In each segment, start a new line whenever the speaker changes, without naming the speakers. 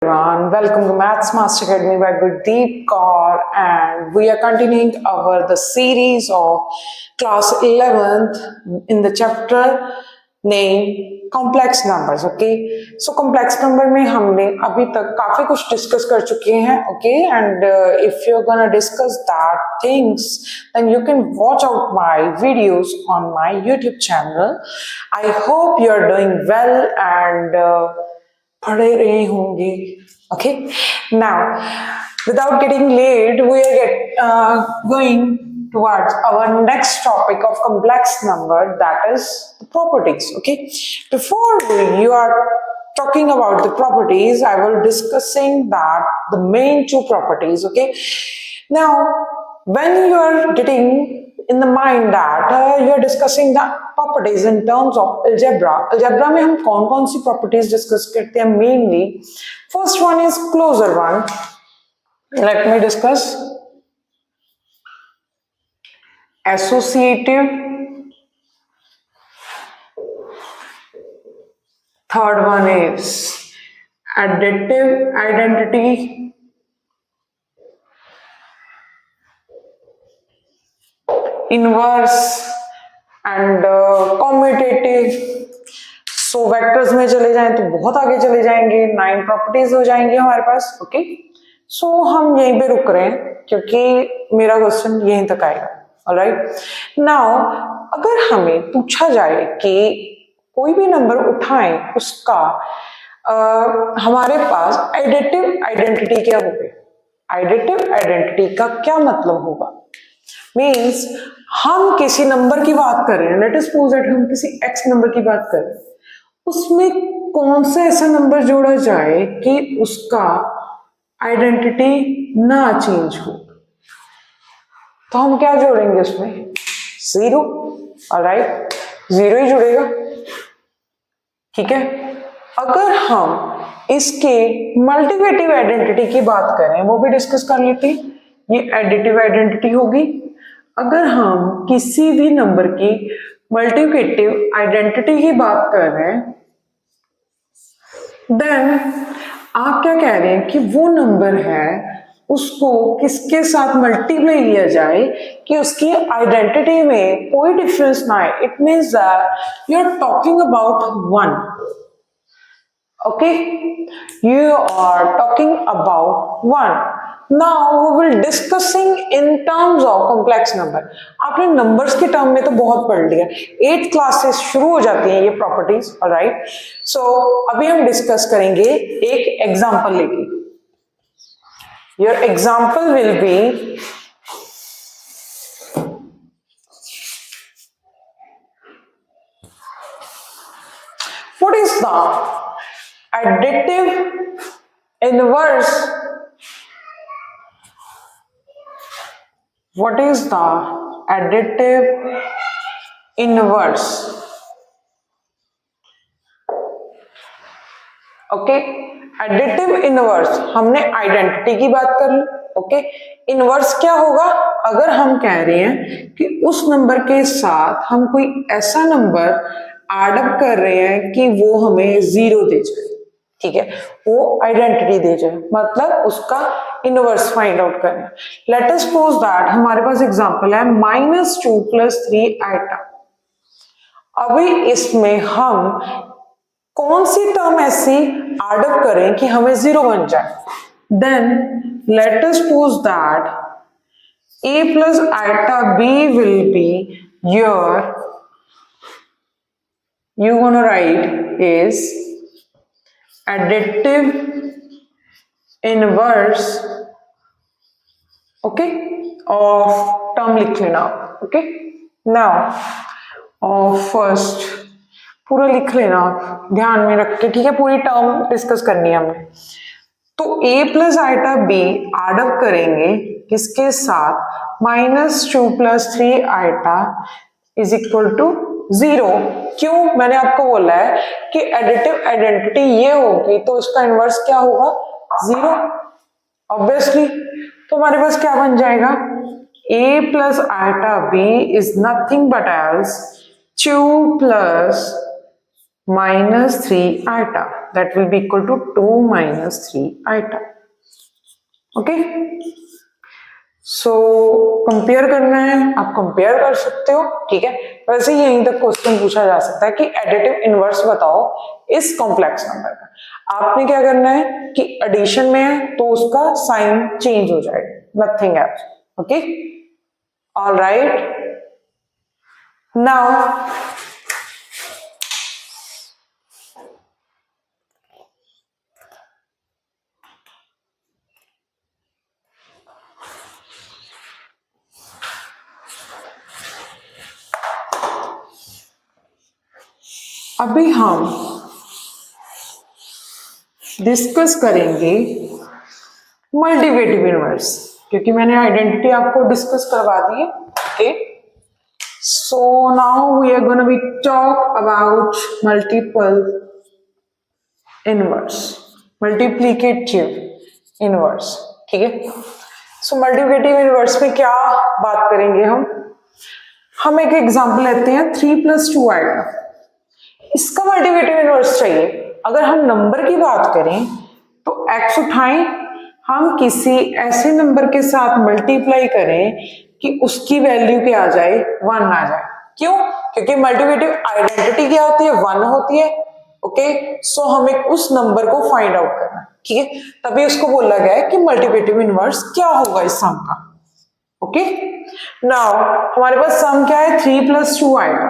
everyone, welcome to Maths Master Academy by Gurdeep Kaur, and we are continuing the series of class 11th in the chapter name complex numbers. Okay, so complex number में हमने अभी तक काफी कुछ discuss कर चुके हैं. Okay, and if you're gonna discuss that things, then you can watch out my videos on my YouTube channel. I hope you're doing well and पढ़े रहे होंगे. Okay, now without getting late, we are going towards our next topic of complex number, that is the properties. Okay, before you are talking about the properties, I will discussing that the main two properties. Okay, now when you are getting in the mind that you are discussing the properties in terms of algebra में हम कौन-कौन सी properties discuss करते हैं mainly. First one is closure one. Let me discuss associative. Third one is additive identity. Inverse and commutative. So vectors में चले जाएं तो बहुत आगे चले जाएंगे, 9 प्रॉपर्टीज हो जाएंगे हमारे पास. ओके, सो हम यहीं पे रुक रहे हैं क्योंकि मेरा क्वेश्चन यहीं तक आएगा. ऑलराइट, नाउ अगर हमें पूछा जाए कि कोई भी नंबर उठाएं उसका हमारे पास एडिटिव आइडेंटिटी क्या होगी. एडिटिव आइडेंटिटी का क्या मतलब होगा? मीन्स हम किसी नंबर की बात कर रहे हैं, लेट अस सपोज दैट हम किसी एक्स नंबर की बात कर रहे हैं, उसमें कौन सा ऐसा नंबर जोड़ा जाए कि उसका आइडेंटिटी ना चेंज हो. तो हम क्या जोड़ेंगे उसमें? जीरो. ऑलराइट, जीरो ही जुड़ेगा. ठीक है, अगर हम इसके मल्टीप्लिकेटिव आइडेंटिटी की बात करें, वो भी डिस्कस कर लेते हैं. ये एडिटिव आइडेंटिटी होगी. अगर हम किसी भी नंबर की मल्टीप्लिकेटिव आइडेंटिटी की बात कर रहे हैं, देन आप क्या कह रहे हैं कि वो नंबर है उसको किसके साथ मल्टीप्लाई किया जाए कि उसकी आइडेंटिटी में कोई डिफरेंस ना आए. It means that you are talking about one. Okay, you are talking about one. Now we will discussing in terms of complex number. आपने numbers के term में तो बहुत पढ़ लिया. 8 क्लासेस शुरू हो जाती हैं ये properties. Alright, so अभी हम discuss करेंगे एक example लेके. Your example will be what is the additive inverse. What is the additive inverse? Okay, additive inverse हमने आइडेंटिटी की बात कर ली. ओके, इनवर्स क्या होगा? अगर हम कह रहे हैं कि उस नंबर के साथ हम कोई ऐसा नंबर एड अप कर रहे हैं कि वो हमें जीरो दे जाए. ठीक है, वो आइडेंटिटी दे जाए, मतलब उसका इनवर्स फाइंड आउट करना. लेट अस सपोज दैट हमारे पास एग्जांपल है -2 + 3 आइटा. अभी इसमें हम कौन सी टर्म ऐसी एड अप करें कि हमें जीरो बन जाए? Then let us suppose that a + iota b will be your, you gonna write is additive inverse. okay, of term लिख लेना. okay, now फर्स्ट पूरा लिख लेना ध्यान में रख के. ठीक है, पूरी टर्म डिस्कस करनी है हमने. तो a + iota b add up करेंगे किसके साथ? -2 + 3 iota इज इक्वल टू 0. क्यों? मैंने आपको बोला है कि एडिटिव आइडेंटिटी ये होगी तो इसका इनवर्स क्या होगा? 0. ऑब्वियसली, तो हमारे पास क्या बन जाएगा? a + iota b is nothing but else 2 + -3 iota. that will be equal to 2 minus 3 iota. Okay, so compare करना है, आप कंपेयर कर सकते हो, ठीक है। वैसे यहीं तक क्वेश्चन पूछा जा सकता है कि एडिटिव इनवर्स बताओ इस कॉम्प्लेक्स नंबर का। आपने क्या करना है कि एडिशन में है तो उसका साइन चेंज हो जाएगा, nothing else. Okay, alright, now अभी हम डिस्कस करेंगे मल्टीवेटिव इनवर्स, क्योंकि मैंने आइडेंटिटी आपको डिस्कस करवा दी है। Okay, so now we are gonna be talk about multiple inverse, multiplicative inverse, ठीक है। सो मल्टीप्लिकेटिव इनवर्स में क्या बात करेंगे हम एक एग्जांपल लेते हैं 3 + 2 आएगा, इसका मल्टीप्लिकेटिव इनवर्स चाहिए। अगर हम नंबर की बात करें तो x उठाएं, हम किसी ऐसे नंबर के साथ मल्टीप्लाई करें कि उसकी वैल्यू क्या आ जाए, 1 आ जाए। क्यों? क्योंकि मल्टीप्लिकेटिव आइडेंटिटी क्या होती है, 1 होती है। ओके, सो हमें उस नंबर को फाइंड आउट करना है, ठीक है। तभी उसको बोला गया है कि मल्टीप्लिकेटिव इनवर्स क्या होगा इस सम का। ओके, नाउ हमारे पास सम क्या है, 3 + 2 आएगा।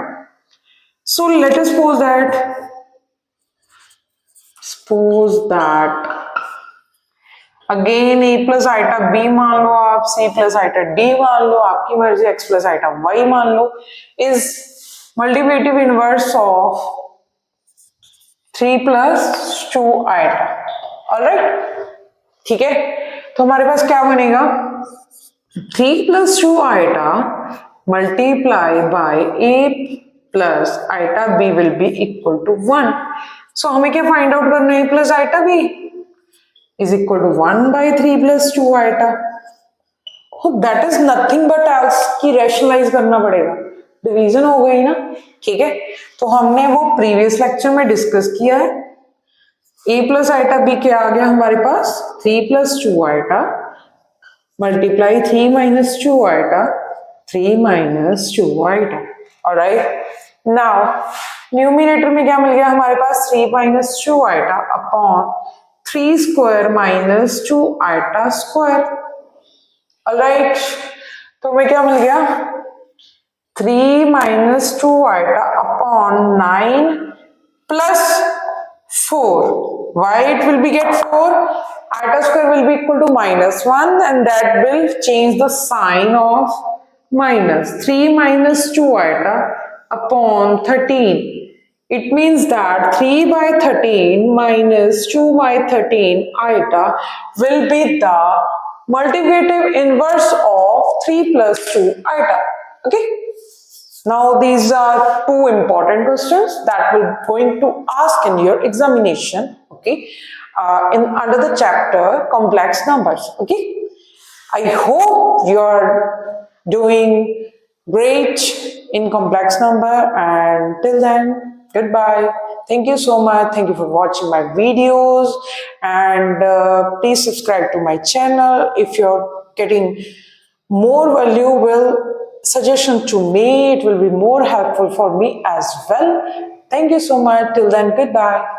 So let us suppose that again a plus iota b मान लो आप, c plus iota d मान लो, आपकी मर्जी, x plus iota y मान लो, is multiplicative inverse of 3 + 2 iota. Alright, ठीक है। तो हमारे पास क्या बनेगा, 3 + 2 iota multiply by a plus iota b will be equal to 1. So हमें क्या फाइंड आउट करना है, a plus iota b is equal to 1 by 3 + 2 iota. That is nothing but else की रैशनलाइज करना पड़ेगा, डिवीजन हो गई ना, ठीक है। तो हमने वो प्रीवियस लेक्चर में डिस्कस किया है। a plus iota b क्या आ गया हमारे पास, 3 + 2 iota multiply 3 - 2 iota, 3 - 2 iota. Alright, now numerator में क्या मिल गया हमारे पास, 3 - 2 iota upon 3 square minus 2 iota square. Alright, तो हमें क्या मिल गया, 3 - 2 iota upon 9 plus 4. Why it will be get 4? Iota square will be equal to -1 and that will change the sign of minus. 3 - 2 iota upon 13. It means that 3 by 13 minus 2 by 13 iota will be the multiplicative inverse of 3 + 2 iota. Okay. Now these are two important questions that will going to ask in your examination. Okay. In under the chapter complex numbers. Okay. I hope you are doing great in complex number, and till then, goodbye. Thank you so much. Thank you for watching my videos, and please subscribe to my channel. If you're getting more valuable suggestion to me, it will be more helpful for me as well. Thank you so much. Till then, goodbye.